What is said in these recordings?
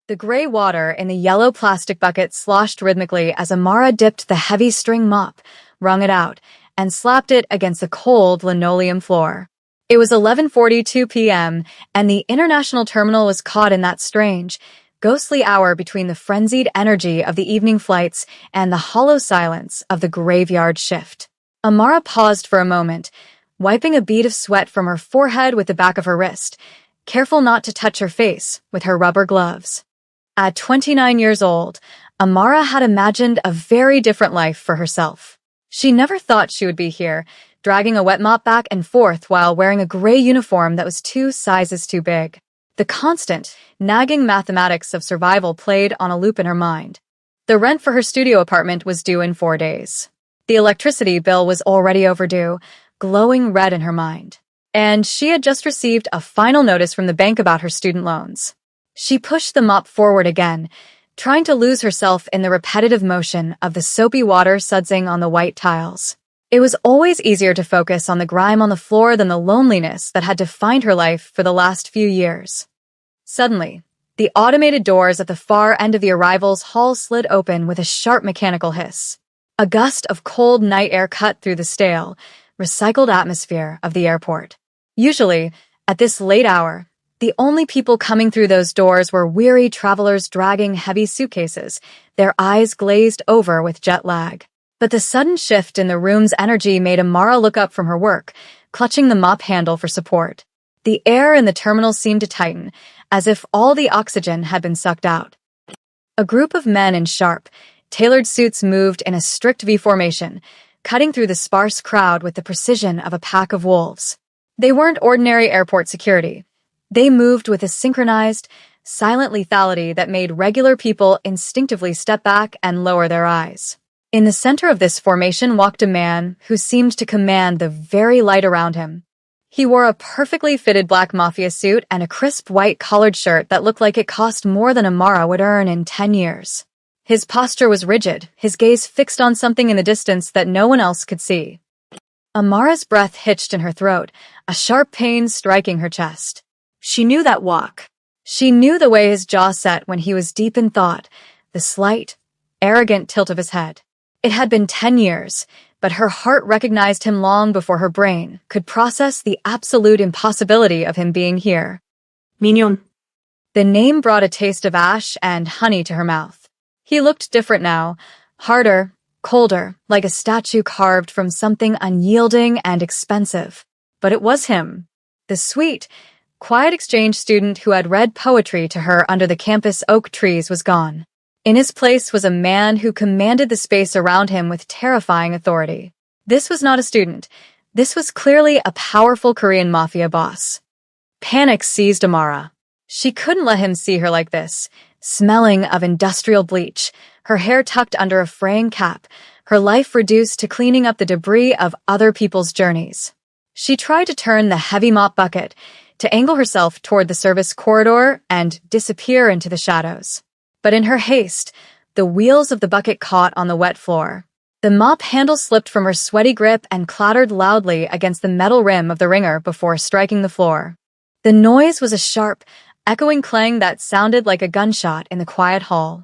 The gray water in the yellow plastic bucket sloshed rhythmically as Amara dipped the heavy string mop, wrung it out, and slapped it against the cold linoleum floor. It was 11:42 p.m., and the international terminal was caught in that strange, ghostly hour between the frenzied energy of the evening flights and the hollow silence of the graveyard shift. Amara paused for a moment, wiping a bead of sweat from her forehead with the back of her wrist, careful not to touch her face with her rubber gloves. At 29 years old, Amara had imagined a very different life for herself. She never thought she would be here, dragging a wet mop back and forth while wearing a gray uniform that was 2 sizes too big. The constant, nagging mathematics of survival played on a loop in her mind. The rent for her studio apartment was due in 4 days. The electricity bill was already overdue, glowing red in her mind. And she had just received a final notice from the bank about her student loans. She pushed the mop forward again, trying to lose herself in the repetitive motion of the soapy water sudsing on the white tiles. It was always easier to focus on the grime on the floor than the loneliness that had defined her life for the last few years. Suddenly, the automated doors at the far end of the arrivals hall slid open with a sharp mechanical hiss. A gust of cold night air cut through the stale, recycled atmosphere of the airport. Usually, at this late hour, the only people coming through those doors were weary travelers dragging heavy suitcases, their eyes glazed over with jet lag. But the sudden shift in the room's energy made Amara look up from her work, clutching the mop handle for support. The air in the terminal seemed to tighten, as if all the oxygen had been sucked out. A group of men in sharp, tailored suits moved in a strict V formation, cutting through the sparse crowd with the precision of a pack of wolves. They weren't ordinary airport security. They moved with a synchronized, silent lethality that made regular people instinctively step back and lower their eyes. In the center of this formation walked a man who seemed to command the very light around him. He wore a perfectly fitted black Mafia suit and a crisp white collared shirt that looked like it cost more than Amara would earn in 10 years. His posture was rigid, his gaze fixed on something in the distance that no one else could see. Amara's breath hitched in her throat, a sharp pain striking her chest. She knew that walk. She knew the way his jaw set when he was deep in thought, the slight, arrogant tilt of his head. It had been 10 years, but her heart recognized him long before her brain could process the absolute impossibility of him being here. Mignon. The name brought a taste of ash and honey to her mouth. He looked different now, harder, colder, like a statue carved from something unyielding and expensive. But it was him, the sweet, quiet exchange student who had read poetry to her under the campus oak trees was gone. In his place was a man who commanded the space around him with terrifying authority. This was not a student. This was clearly a powerful Korean mafia boss. Panic seized Amara. She couldn't let him see her like this, smelling of industrial bleach, her hair tucked under a fraying cap, her life reduced to cleaning up the debris of other people's journeys. She tried to turn the heavy mop bucket, to angle herself toward the service corridor and disappear into the shadows. But in her haste, the wheels of the bucket caught on the wet floor. The mop handle slipped from her sweaty grip and clattered loudly against the metal rim of the wringer before striking the floor. The noise was a sharp, echoing clang that sounded like a gunshot in the quiet hall.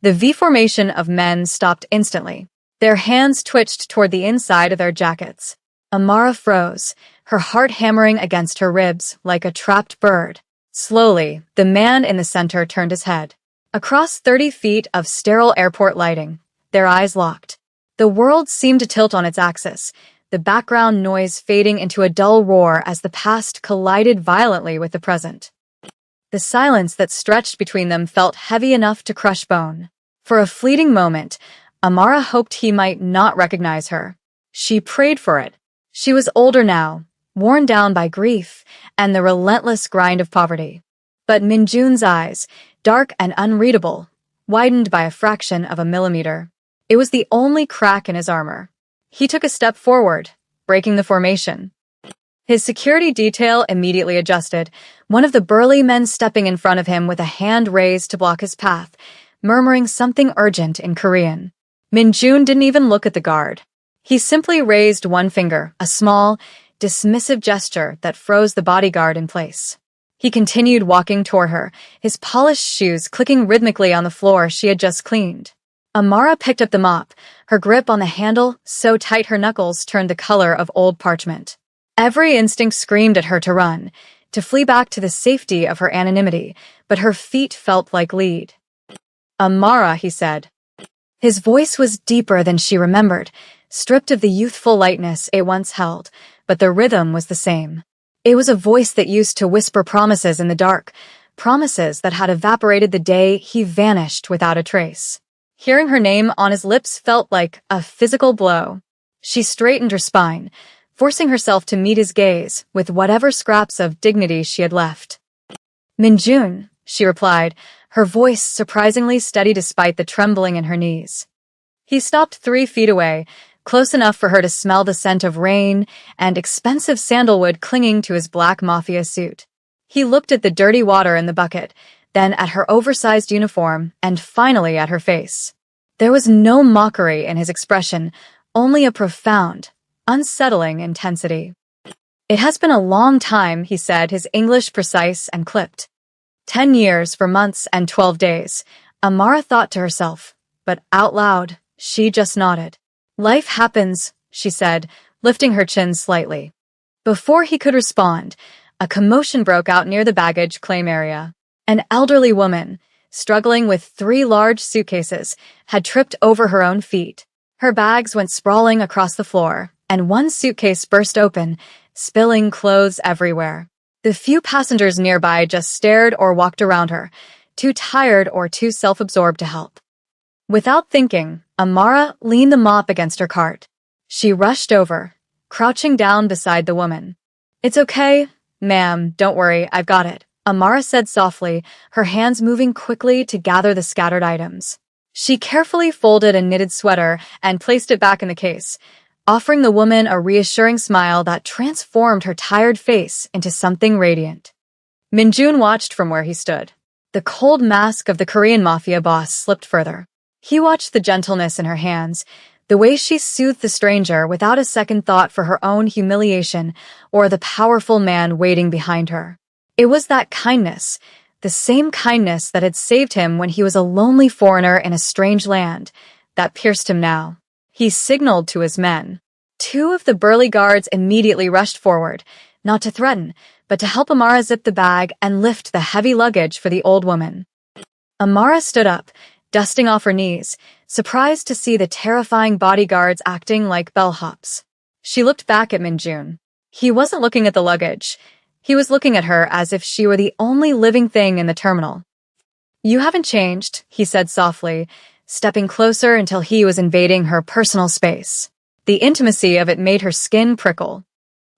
The V formation of men stopped instantly. Their hands twitched toward the inside of their jackets. Amara froze, her heart hammering against her ribs like a trapped bird. Slowly, the man in the center turned his head. Across 30 feet of sterile airport lighting, their eyes locked. The world seemed to tilt on its axis, the background noise fading into a dull roar as the past collided violently with the present. The silence that stretched between them felt heavy enough to crush bone. For a fleeting moment, Amara hoped he might not recognize her. She prayed for it. She was older now, worn down by grief and the relentless grind of poverty. But Minjun's eyes, dark and unreadable, widened by a fraction of a millimeter. It was the only crack in his armor. He took a step forward, breaking the formation. His security detail immediately adjusted, one of the burly men stepping in front of him with a hand raised to block his path, murmuring something urgent in Korean. Minjun didn't even look at the guard. He simply raised one finger, a small, dismissive gesture that froze the bodyguard in place. He continued walking toward her, his polished shoes clicking rhythmically on the floor she had just cleaned. Amara picked up the mop, her grip on the handle so tight her knuckles turned the color of old parchment. Every instinct screamed at her to run, to flee back to the safety of her anonymity, but her feet felt like lead. "Amara," he said. His voice was deeper than she remembered, stripped of the youthful lightness it once held, but the rhythm was the same. It was a voice that used to whisper promises in the dark, promises that had evaporated the day he vanished without a trace. Hearing her name on his lips felt like a physical blow. She straightened her spine, forcing herself to meet his gaze with whatever scraps of dignity she had left. "Minjun," she replied, her voice surprisingly steady despite the trembling in her knees. He stopped 3 feet away, close enough for her to smell the scent of rain and expensive sandalwood clinging to his black Mafia suit. He looked at the dirty water in the bucket, then at her oversized uniform, and finally at her face. There was no mockery in his expression, only a profound, unsettling intensity. "It has been a long time," he said, his English precise and clipped. 10 years for months and 12 days, Amara thought to herself, but out loud, she just nodded. "Life happens," she said, lifting her chin slightly. Before he could respond, a commotion broke out near the baggage claim area. An elderly woman, struggling with 3 large suitcases, had tripped over her own feet. Her bags went sprawling across the floor, and one suitcase burst open, spilling clothes everywhere. The few passengers nearby just stared or walked around her, too tired or too self-absorbed to help. Without thinking, Amara leaned the mop against her cart. She rushed over, crouching down beside the woman. "It's okay, ma'am, don't worry, I've got it," Amara said softly, her hands moving quickly to gather the scattered items. She carefully folded a knitted sweater and placed it back in the case, offering the woman a reassuring smile that transformed her tired face into something radiant. Minjun watched from where he stood. The cold mask of the Korean Mafia boss slipped further. He watched the gentleness in her hands, the way she soothed the stranger without a second thought for her own humiliation or the powerful man waiting behind her. It was that kindness, the same kindness that had saved him when he was a lonely foreigner in a strange land, that pierced him now. He signaled to his men. 2 of the burly guards immediately rushed forward, not to threaten, but to help Amara zip the bag and lift the heavy luggage for the old woman. Amara stood up, dusting off her knees, surprised to see the terrifying bodyguards acting like bellhops. She looked back at Minjun. He wasn't looking at the luggage. He was looking at her as if she were the only living thing in the terminal. "You haven't changed," he said softly, stepping closer until he was invading her personal space. The intimacy of it made her skin prickle.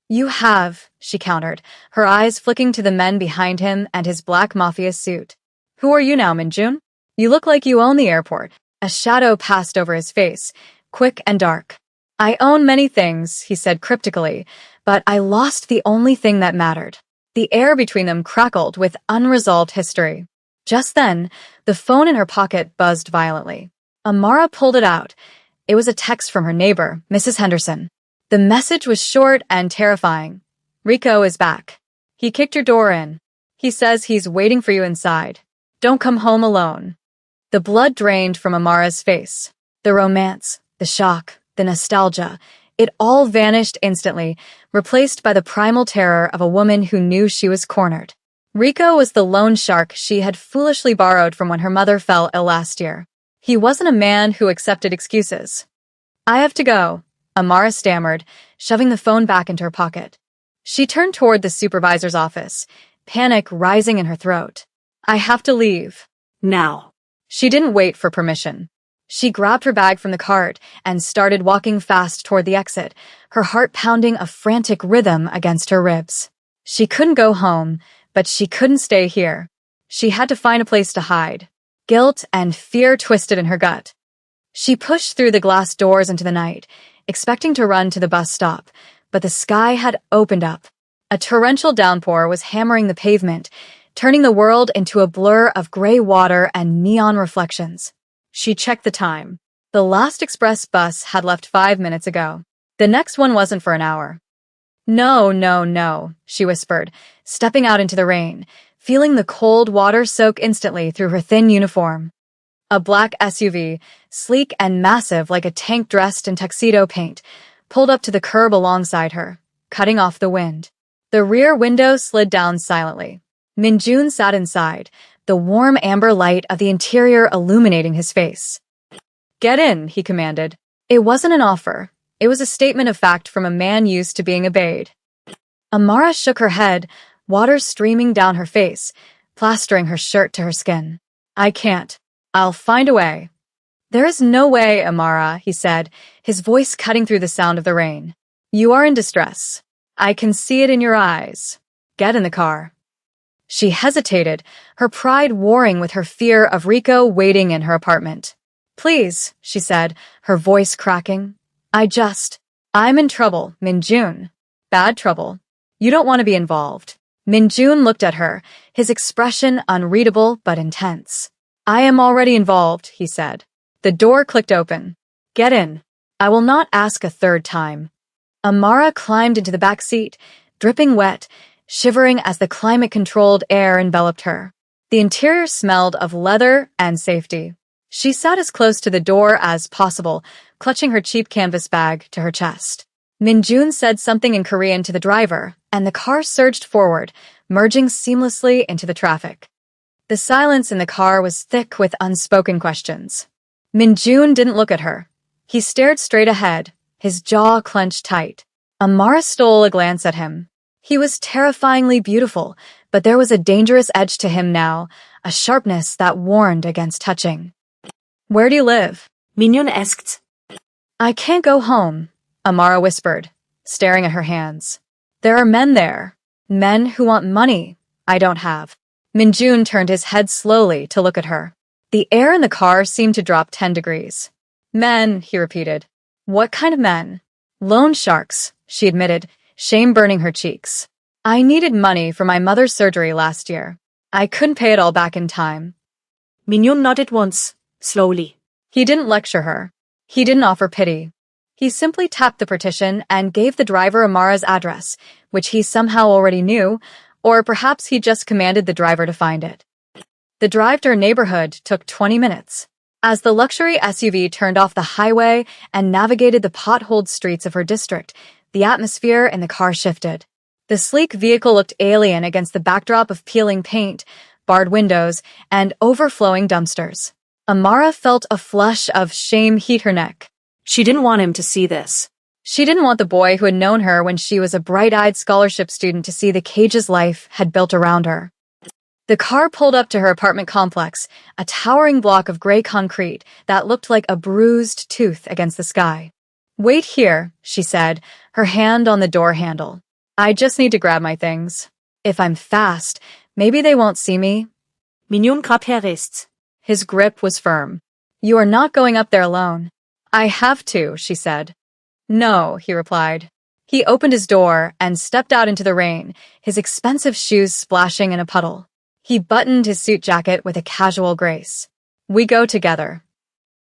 "You have," she countered, her eyes flicking to the men behind him and his black Mafia suit. "Who are you now, Minjun? You look like you own the airport." A shadow passed over his face, quick and dark. "I own many things," he said cryptically, "but I lost the only thing that mattered." The air between them crackled with unresolved history. Just then, the phone in her pocket buzzed violently. Amara pulled it out. It was a text from her neighbor, Mrs. Henderson. The message was short and terrifying. "Rico is back. He kicked your door in. He says he's waiting for you inside. Don't come home alone." The blood drained from Amara's face. The romance, the shock, the nostalgia, it all vanished instantly, replaced by the primal terror of a woman who knew she was cornered. Rico was the loan shark she had foolishly borrowed from when her mother fell ill last year. He wasn't a man who accepted excuses. "I have to go," Amara stammered, shoving the phone back into her pocket. She turned toward the supervisor's office, panic rising in her throat. "I have to leave. Now." She didn't wait for permission. She grabbed her bag from the cart and started walking fast toward the exit, her heart pounding a frantic rhythm against her ribs. She couldn't go home, but she couldn't stay here. She had to find a place to hide. Guilt and fear twisted in her gut. She pushed through the glass doors into the night, expecting to run to the bus stop, but the sky had opened up. A torrential downpour was hammering the pavement, turning the world into a blur of gray water and neon reflections. She checked the time. The last express bus had left 5 minutes ago. The next one wasn't for an hour. No, no, no, she whispered, stepping out into the rain, feeling the cold water soak instantly through her thin uniform. A black SUV, sleek and massive like a tank dressed in tuxedo paint, pulled up to the curb alongside her, cutting off the wind. The rear window slid down silently. Minjun sat inside, the warm amber light of the interior illuminating his face. Get in, he commanded. It wasn't an offer. It was a statement of fact from a man used to being obeyed. Amara shook her head, water streaming down her face, plastering her shirt to her skin. I can't. I'll find a way. There is no way, Amara, he said, his voice cutting through the sound of the rain. You are in distress. I can see it in your eyes. Get in the car. She hesitated, her pride warring with her fear of Rico waiting in her apartment. Please, she said, her voice cracking. I'm in trouble, Minjun. Bad trouble. You don't want to be involved. Minjun looked at her, his expression unreadable but intense. I am already involved, he said. The door clicked open. Get in. I will not ask a third time. Amara climbed into the back seat, dripping wet, shivering as the climate-controlled air enveloped her. The interior smelled of leather and safety. She sat as close to the door as possible, clutching her cheap canvas bag to her chest. Minjun said something in Korean to the driver, and the car surged forward, merging seamlessly into the traffic. The silence in the car was thick with unspoken questions. Minjun didn't look at her. He stared straight ahead, his jaw clenched tight. Amara stole a glance at him. He was terrifyingly beautiful, but there was a dangerous edge to him now, a sharpness that warned against touching. Where do you live? Minjun asked. I can't go home, Amara whispered, staring at her hands. There are men there. Men who want money I don't have. Minjun turned his head slowly to look at her. The air in the car seemed to drop 10 degrees. Men, he repeated. What kind of men? Loan sharks, she admitted, shame burning her cheeks. I needed money for my mother's surgery last year. I couldn't pay it all back in time. Minjun nodded once, slowly. He didn't lecture her. He didn't offer pity. He simply tapped the partition and gave the driver Amara's address, which he somehow already knew, or perhaps he just commanded the driver to find it. The drive to her neighborhood took 20 minutes. As the luxury SUV turned off the highway and navigated the potholed streets of her district, the atmosphere in the car shifted. The sleek vehicle looked alien against the backdrop of peeling paint, barred windows, and overflowing dumpsters. Amara felt a flush of shame heat her neck. She didn't want him to see this. She didn't want the boy who had known her when she was a bright-eyed scholarship student to see the cages life had built around her. The car pulled up to her apartment complex, a towering block of gray concrete that looked like a bruised tooth against the sky. Wait here, she said, her hand on the door handle. I just need to grab my things. If I'm fast, maybe they won't see me. Minjun gab her Rest. His grip was firm. You are not going up there alone. I have to, she said. No, he replied. He opened his door and stepped out into the rain, his expensive shoes splashing in a puddle. He buttoned his suit jacket with a casual grace. We go together.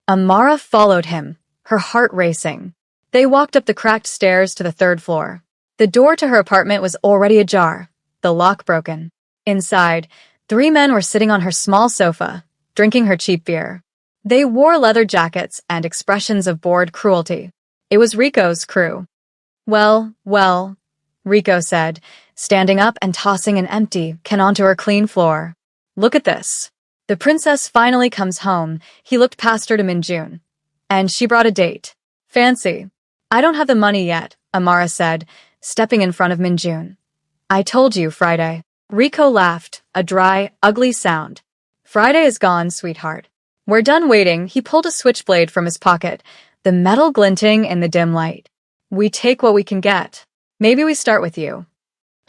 Amara followed him, her heart racing. They walked up the cracked stairs to the 3rd floor. The door to her apartment was already ajar, the lock broken. Inside, 3 men were sitting on her small sofa, drinking her cheap beer. They wore leather jackets and expressions of bored cruelty. It was Rico's crew. Well, Rico said, standing up and tossing an empty can onto her clean floor. Look at this. The princess finally comes home. He looked past her to Minjun. And she brought a date. Fancy. I don't have the money yet, Amara said, stepping in front of Minjun. I told you, Friday. Rico laughed, a dry, ugly sound. Friday is gone, sweetheart. We're done waiting. He pulled a switchblade from his pocket, the metal glinting in the dim light. We take what we can get. Maybe we start with you.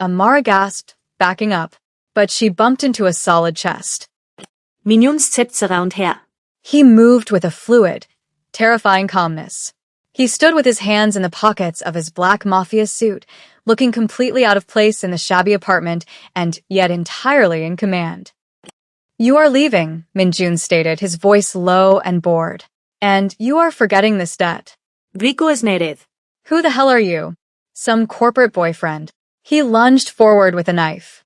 Amara gasped, backing up, but she bumped into a solid chest. Minjun stepped around her. He moved with a fluid, terrifying calmness. He stood with his hands in the pockets of his black Mafia suit, looking completely out of place in the shabby apartment and yet entirely in command. You are leaving, Minjun stated, his voice low and bored. And you are forgetting this debt. Rico is native. Who the hell are you? Some corporate boyfriend. He lunged forward with a knife.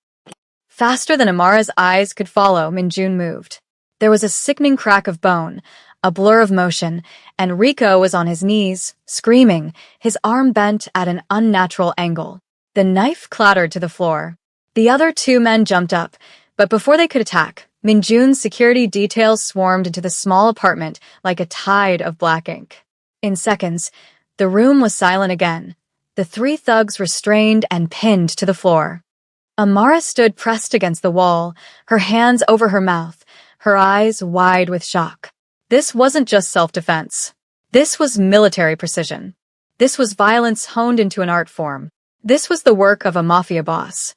Faster than Amara's eyes could follow, Minjun moved. There was a sickening crack of bone, a blur of motion, and Rico was on his knees, screaming, his arm bent at an unnatural angle. The knife clattered to the floor. The other two men jumped up, but before they could attack, Minjun's security details swarmed into the small apartment like a tide of black ink. In seconds, the room was silent again, the three thugs restrained and pinned to the floor. Amara stood pressed against the wall, her hands over her mouth, her eyes wide with shock. This wasn't just self-defense. This was military precision. This was violence honed into an art form. This was the work of a mafia boss.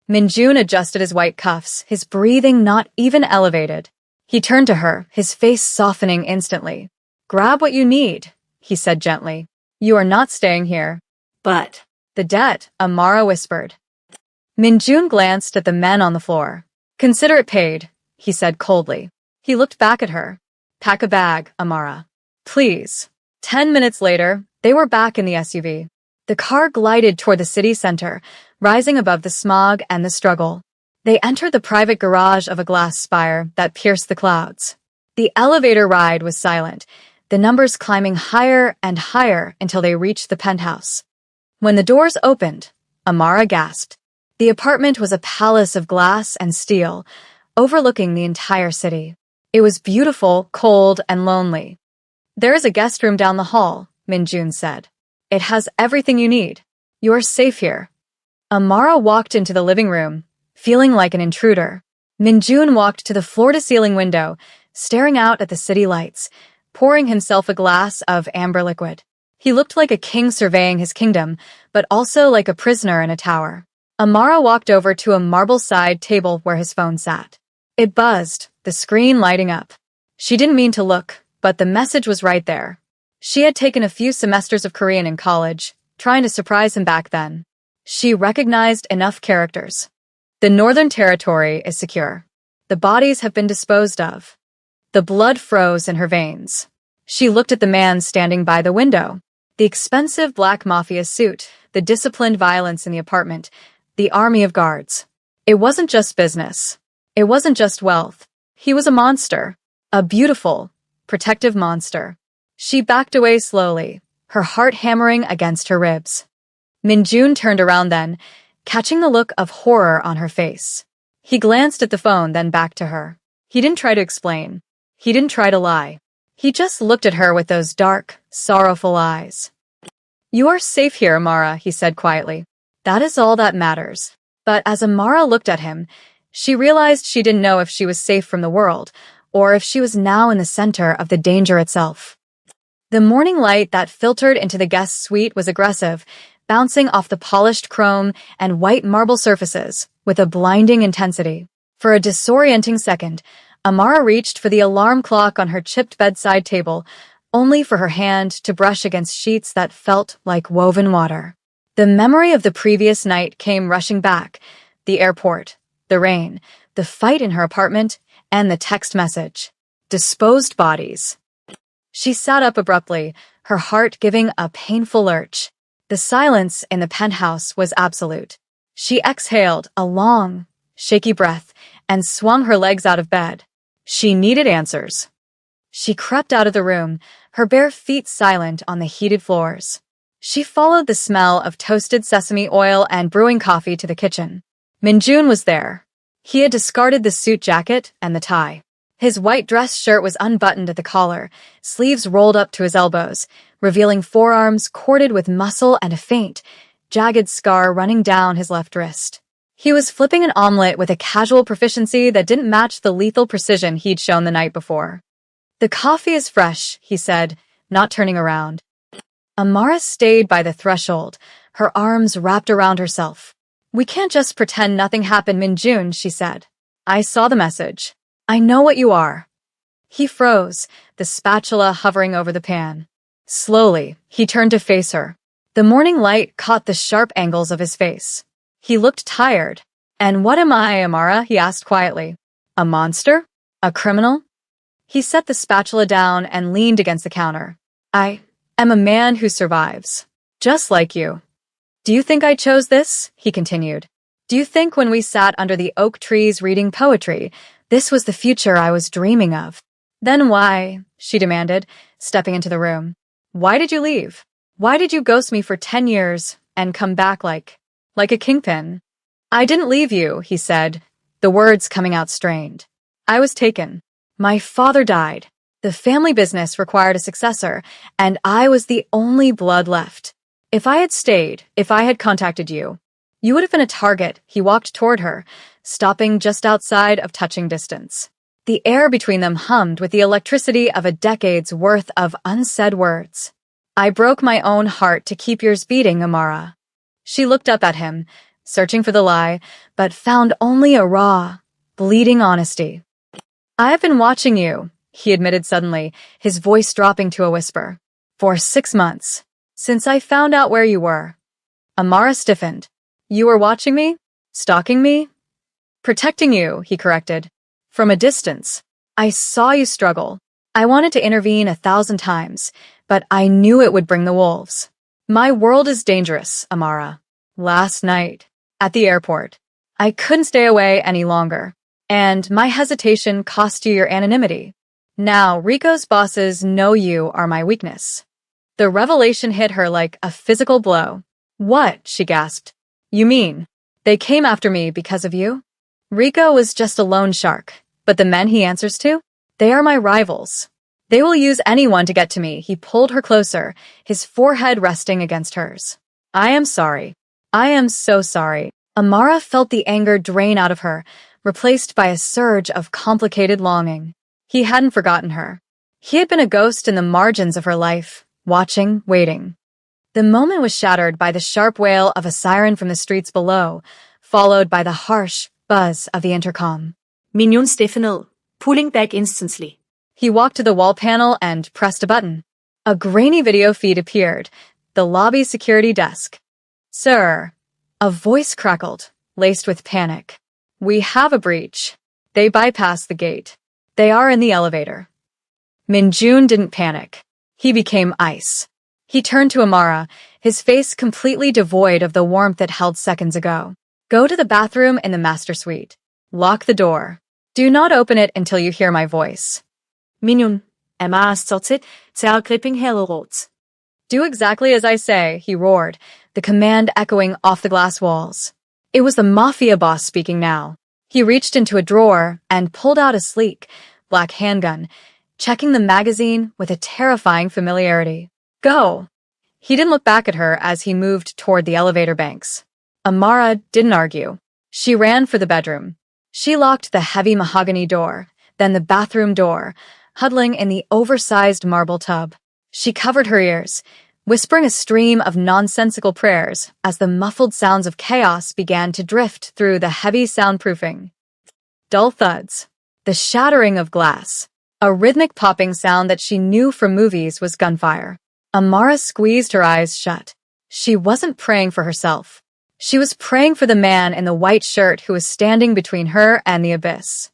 Minjun adjusted his white cuffs, his breathing not even elevated. He turned to her, his face softening instantly. "Grab what you need," he said gently. "You are not staying here." But "The debt," Amara whispered. Minjun glanced at the men on the floor. "Consider it paid," he said coldly. He looked back at her. "Pack a bag, Amara. Please." 10 minutes later, they were back in the SUV. The car glided toward the city center, rising above the smog and the struggle. They entered the private garage of a glass spire that pierced the clouds. The elevator ride was silent, the numbers climbing higher and higher until they reached the penthouse. When the doors opened, Amara gasped. The apartment was a palace of glass and steel, overlooking the entire city. It was beautiful, cold, and lonely. "There is a guest room down the hall," Minjun said. "It has everything you need. You are safe here." Amara walked into the living room, feeling like an intruder. Minjun walked to the floor-to-ceiling window, staring out at the city lights, pouring himself a glass of amber liquid. He looked like a king surveying his kingdom, but also like a prisoner in a tower. Amara walked over to a marble-side table where his phone sat. It buzzed, the screen lighting up. She didn't mean to look, but the message was right there. She had taken a few semesters of Korean in college, trying to surprise him back then. She recognized enough characters. "The Northern Territory is secure. The bodies have been disposed of." The blood froze in her veins. She looked at the man standing by the window. The expensive black mafia suit, the disciplined violence in the apartment, the army of guards. It wasn't just business. It wasn't just wealth. He was a monster. A beautiful, protective monster. She backed away slowly, her heart hammering against her ribs. Minjun turned around then, catching the look of horror on her face. He glanced at the phone, then back to her. He didn't try to explain. He didn't try to lie. He just looked at her with those dark, sorrowful eyes. "You are safe here, Amara," he said quietly. "That is all that matters." But as Amara looked at him, she realized she didn't know if she was safe from the world, or if she was now in the center of the danger itself. The morning light that filtered into the guest suite was aggressive, bouncing off the polished chrome and white marble surfaces with a blinding intensity. For a disorienting second, Amara reached for the alarm clock on her chipped bedside table, only for her hand to brush against sheets that felt like woven water. The memory of the previous night came rushing back, the airport, the rain, the fight in her apartment, and the text message. Disposed bodies. She sat up abruptly, her heart giving a painful lurch. The silence in the penthouse was absolute. She exhaled a long, shaky breath and swung her legs out of bed. She needed answers. She crept out of the room, her bare feet silent on the heated floors. She followed the smell of toasted sesame oil and brewing coffee to the kitchen. Minjun was there. He had discarded the suit jacket and the tie. His white dress shirt was unbuttoned at the collar, sleeves rolled up to his elbows, revealing forearms corded with muscle and a faint, jagged scar running down his left wrist. He was flipping an omelet with a casual proficiency that didn't match the lethal precision he'd shown the night before. "The coffee is fresh," he said, not turning around. Amara stayed by the threshold, her arms wrapped around herself. "We can't just pretend nothing happened, Minjun," she said. "I saw the message. I know what you are." He froze, the spatula hovering over the pan. Slowly, he turned to face her. The morning light caught the sharp angles of his face. He looked tired. "And what am I, Amara?" he asked quietly. "A monster? A criminal?" He set the spatula down and leaned against the counter. "I am a man who survives. Just like you." Do you think I chose this? He continued. Do you think when we sat under the oak trees reading poetry, this was the future I was dreaming of? Then why, she demanded, stepping into the room. Why did you leave? Why did you ghost me for 10 years and come back like a kingpin? I didn't leave you, he said, the words coming out strained. I was taken. My father died. The family business required a successor, and I was the only blood left. If I had stayed, if I had contacted you, you would have been a target. He walked toward her, stopping just outside of touching distance. The air between them hummed with the electricity of a decade's worth of unsaid words. I broke my own heart to keep yours beating, Amara. She looked up at him, searching for the lie, but found only a raw, bleeding honesty. I have been watching you, he admitted suddenly, his voice dropping to a whisper. For 6 months. Since I found out where you were. Amara stiffened. You were watching me? Stalking me? Protecting you, he corrected. From a distance. I saw you struggle. I wanted to intervene 1,000 times, but I knew it would bring the wolves. My world is dangerous, Amara. Last night, at the airport, I couldn't stay away any longer, and my hesitation cost you your anonymity. Now, Rico's bosses know you are my weakness. The revelation hit her like a physical blow. What? She gasped. You mean, they came after me because of you? Rico was just a loan shark, but the men he answers to? They are my rivals. They will use anyone to get to me. He pulled her closer, his forehead resting against hers. I am sorry. I am so sorry. Amara felt the anger drain out of her, replaced by a surge of complicated longing. He hadn't forgotten her. He had been a ghost in the margins of her life, watching, waiting. The moment was shattered by the sharp wail of a siren from the streets below, followed by the harsh buzz of the intercom. Mignon stiffened, pulling back instantly. He walked to the wall panel and pressed a button. A grainy video feed appeared, the lobby security desk. Sir, a voice crackled, laced with panic. We have a breach. They bypassed the gate. They are in the elevator. Minjun didn't panic. He became ice. He turned to Amara, his face completely devoid of the warmth it held seconds ago. Go to the bathroom in the master suite. Lock the door. Do not open it until you hear my voice. Mignon, Emma stottet, gripping hellerot. Do exactly as I say, he roared, the command echoing off the glass walls. It was the Mafia boss speaking now. He reached into a drawer and pulled out a sleek, black handgun, checking the magazine with a terrifying familiarity. Go! He didn't look back at her as he moved toward the elevator banks. Amara didn't argue. She ran for the bedroom. She locked the heavy mahogany door, then the bathroom door, huddling in the oversized marble tub. She covered her ears, whispering a stream of nonsensical prayers as the muffled sounds of chaos began to drift through the heavy soundproofing. Dull thuds, the shattering of glass, a rhythmic popping sound that she knew from movies was gunfire. Amara squeezed her eyes shut. She wasn't praying for herself. She was praying for the man in the white shirt who was standing between her and the abyss.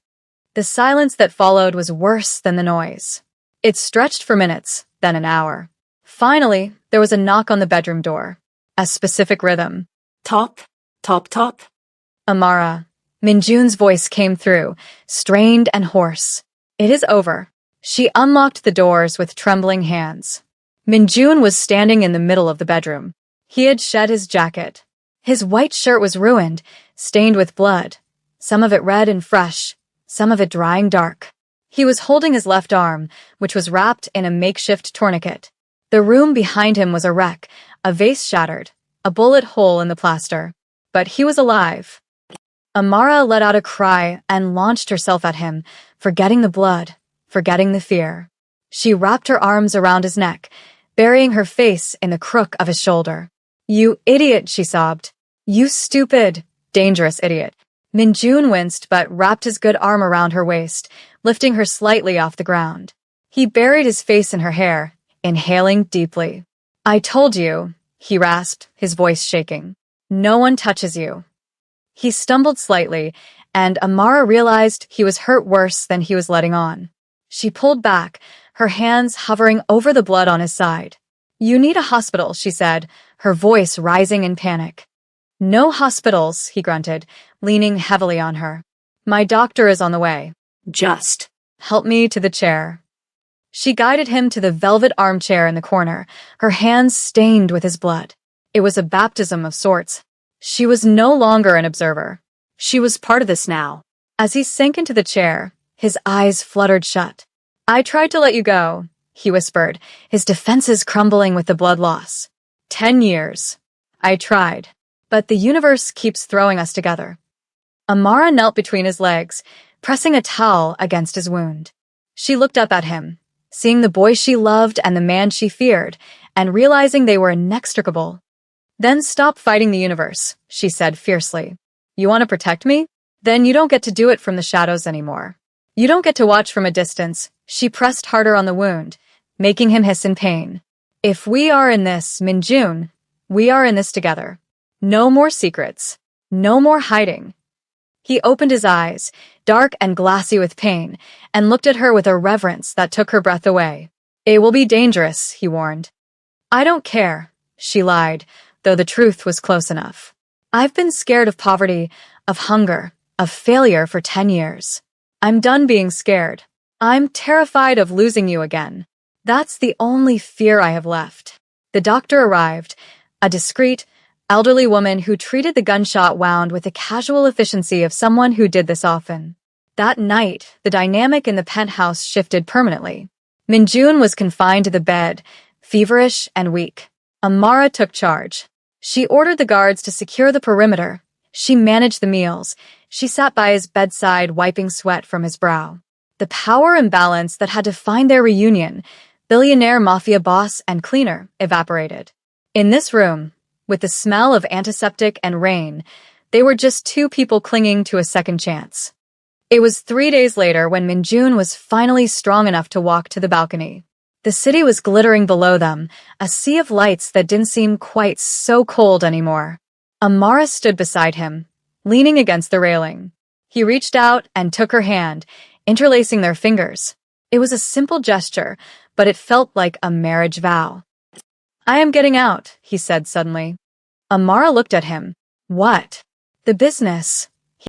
The silence that followed was worse than the noise. It stretched for minutes, then an hour. Finally, there was a knock on the bedroom door. A specific rhythm. Top, top, top. Amara. Minjun's voice came through, strained and hoarse. It is over. She unlocked the doors with trembling hands. Minjun was standing in the middle of the bedroom. He had shed his jacket. His white shirt was ruined, stained with blood, some of it red and fresh, some of it drying dark. He was holding his left arm, which was wrapped in a makeshift tourniquet. The room behind him was a wreck, a vase shattered, a bullet hole in the plaster. But he was alive. Amara let out a cry and launched herself at him, forgetting the blood, forgetting the fear. She wrapped her arms around his neck, burying her face in the crook of his shoulder. You idiot, she sobbed. You stupid, dangerous idiot. Minjun winced but wrapped his good arm around her waist, lifting her slightly off the ground. He buried his face in her hair, inhaling deeply. I told you, he rasped, his voice shaking. No one touches you. He stumbled slightly, and Amara realized he was hurt worse than he was letting on. She pulled back, her hands hovering over the blood on his side. You need a hospital, she said, her voice rising in panic. No hospitals, he grunted, leaning heavily on her. My doctor is on the way. Just. Help me to the chair. She guided him to the velvet armchair in the corner, her hands stained with his blood. It was a baptism of sorts. She was no longer an observer. She was part of this now. As he sank into the chair, his eyes fluttered shut. I tried to let you go, he whispered, his defenses crumbling with the blood loss. 10 years. I tried. But the universe keeps throwing us together. Amara knelt between his legs, pressing a towel against his wound. She looked up at him, seeing the boy she loved and the man she feared, and realizing they were inextricable. Then stop fighting the universe, she said fiercely. You want to protect me? Then you don't get to do it from the shadows anymore. You don't get to watch from a distance. She pressed harder on the wound, making him hiss in pain. If we are in this, Minjun, we are in this together. No more secrets. No more hiding. He opened his eyes, dark and glassy with pain, and looked at her with a reverence that took her breath away. It will be dangerous, he warned. I don't care, she lied, though the truth was close enough. I've been scared of poverty, of hunger, of failure for 10 years. I'm done being scared. I'm terrified of losing you again. That's the only fear I have left. The doctor arrived, a discreet, elderly woman who treated the gunshot wound with the casual efficiency of someone who did this often. That night, the dynamic in the penthouse shifted permanently. Minjun was confined to the bed, feverish and weak. Amara took charge. She ordered the guards to secure the perimeter. She managed the meals. She sat by his bedside, wiping sweat from his brow. The power imbalance that had defined their reunion, billionaire mafia boss and cleaner, evaporated. In this room, with the smell of antiseptic and rain, they were just two people clinging to a second chance. It was 3 days later when Minjun was finally strong enough to walk to the balcony. The city was glittering below them, a sea of lights that didn't seem quite so cold anymore. Amara stood beside him, leaning against the railing. He reached out and took her hand, interlacing their fingers. It was a simple gesture, but it felt like a marriage vow. I am getting out, he said suddenly. Amara looked at him. What? The business.